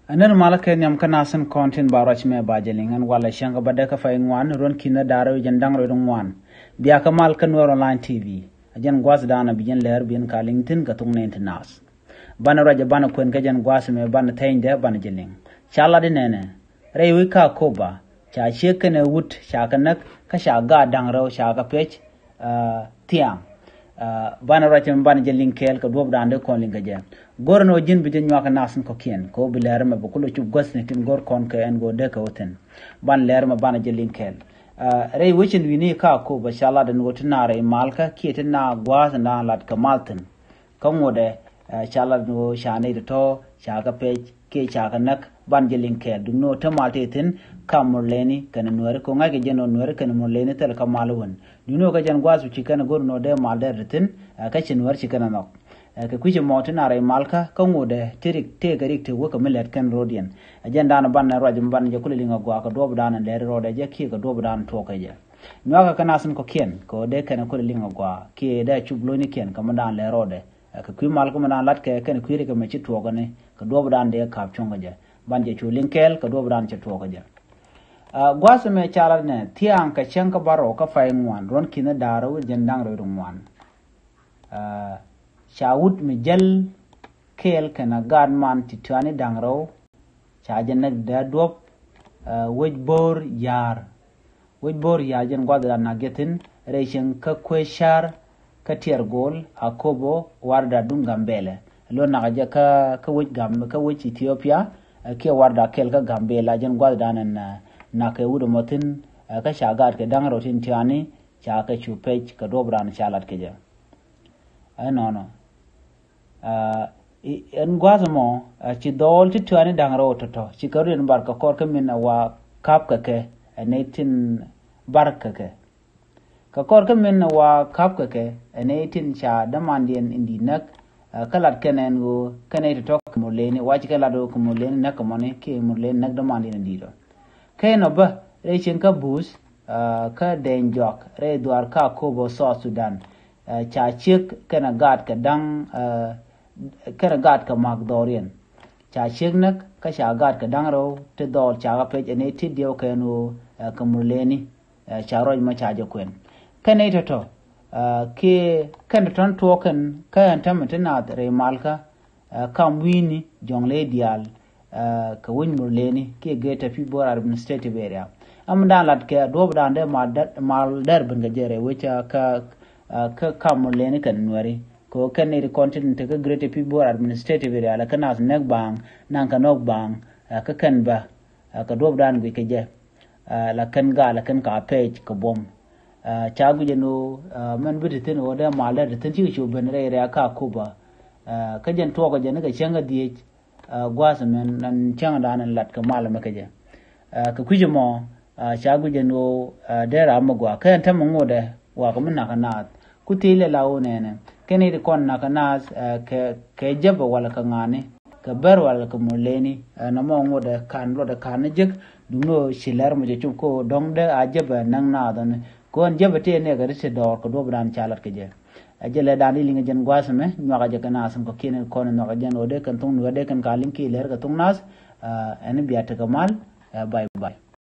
Aner malaka nyam kanasan kontin barach me bajelingan wala shanga badaka fa ingwan ron kina daro jandang ro ngwan biya kamal kan wor online tv ajan gwas dana bijen ler bien kalingtin gatung ne internas bana raja bana kwen kajan gwas me bana tainde bana jeling chala de nene rei wika koba cha shekene wut shakanak ka shaga dangro shaka pech tiang bana raja bana jeling kel ka dob dande kon linga je gorno jin bidin nyaka nasin ko kien ko biler ma bukulo chu gosne tin gor kon ka en go de ka woten ban ler ma bana jeling kel rei wichin wini ka ko ba shala den wotina re malka kietin na gwas na lat ka malten kan wode shala no shane to shaka pech ke shaka nak ban jeling kel dum no ta maltetin kamurleni kan nuwer ko ngage jeno nuwer kan murleni tel ka malwon duno ka jan gwas ci kan gorno de malder tin ka cin nuwer ci kan nok ke kuje motina re malka kan wode tirik te garik te woka milet kan rodian ajenda na ban na rajum ban je kulinga gwa ka dob dana le rode je ki ka dob dan to ka je nyoka kana sun ko ken ko de kan kulinga gwa ki da chublo ni ken kam dan le rode ka kuy malko man lat ke kan kuy ka me ci to ne ka dob dan de ka chonga je ban je chulin kel ka dob dan ci to ka je gwa se me chala ne tiang ka chen ka baro ka fay ngwan ron kina daro jendang ro ngwan Shawut mijal kel kana gadman titwani dangro chajen nak da dop wejbor yar jen gwada na getin reishin ka kweshar ka tiergol akobo warda dungambele lo na gaja ka wej gam ka wej Ethiopia ke warda kel ka gambela jen gwada na ka wudo motin ka shagat ke dangro tin tiani cha ka chupech ka dobran chalat ke ja no en gwazmo ci dol ci tuani dangro toto ci karin barka korka min wa kapka ke netin barka ke ka korka min wa kapka ke netin cha damandien indi nak kalat kenen go kanay to muleni wa ci kala do ko muleni nak mone ke muleni nak damandien ndido kayno ba rechin ka bus ka denjok re duar ka kobo so Sudan cha chik kana gad ka dang kana gad ka magdorian cha chik nak ka cha gad ka dang ro te dol cha ga pej ne ti dio ka no ka muleni cha roj ma cha je kwen kana to ke kana ton token ka antam tana re malka kam wini jongle dial ka win muleni ke geta fi bor administrative area am dan lat ke dob dan de mal dar ben ga jere wecha ka kamuleni kan nwari ko kan ne continent ka great people administrative area la kana nek bang nan ka nok bang ka kan ba ka dob dan bi ke je la kan ga la kan ka page ka bom cha gu je no man bi tin o da mala da tin ci chu ben re area ka kuba ka jen to ko je ne ka chenga die gwas men nan changa dan lat ka mala ma ka je ka kuje mo cha gu je no da ra ma gwa kan ta mo ngode wa ko min na kana kutile lawo nene kene de kon na kana ke jaba wala ka ngane ka ber wala ka muleni na mo ngode kan lo de kan jek duno shilar mo je ko dong de ajaba nang na don kon jaba te ne ga rite dor ko do bran chalat ke je ajele dani linga jen gwasme nyaga je kana asam ko kene kon no ga jen ode kan tung no de kan kalim ki ler ka tung nas en biata kamal bay